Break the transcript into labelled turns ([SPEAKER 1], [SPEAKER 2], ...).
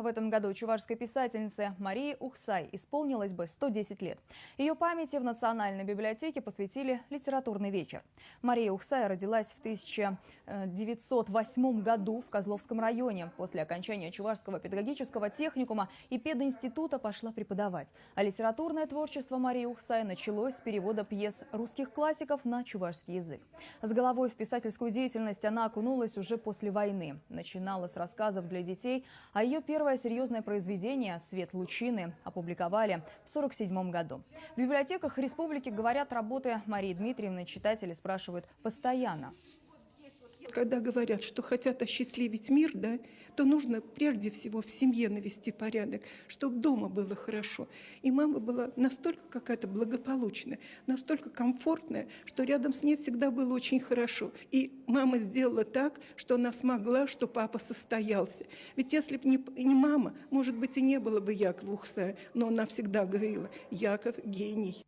[SPEAKER 1] в этом году чувашской писательнице Марии Ухсай исполнилось бы 110 лет. Ее памяти в Национальной библиотеке посвятили литературный вечер. Мария Ухсай родилась в 1908 году в Козловском районе. После окончания Чувашского педагогического техникума и пединститута пошла преподавать. А литературное творчество Марии Ухсай началось с перевода пьес русских классиков на чувашский язык. С головой в писательскую деятельность она окунулась уже после войны. Начинала с рассказов для детей, а ее первое серьезное произведение «Свет лучины» опубликовали в 1947 году. В библиотеках республики, говорят, работы Марии Дмитриевны читатели спрашивают постоянно.
[SPEAKER 2] Когда говорят, что хотят осчастливить мир, да, то нужно прежде всего в семье навести порядок, чтобы дома было хорошо. И мама была настолько какая-то благополучная, настолько комфортная, что рядом с ней всегда было очень хорошо. И мама сделала так, что она смогла, что папа состоялся. Ведь если бы не мама, может быть, и не было бы Якова Ухсая, но она всегда говорила: Яков – гений.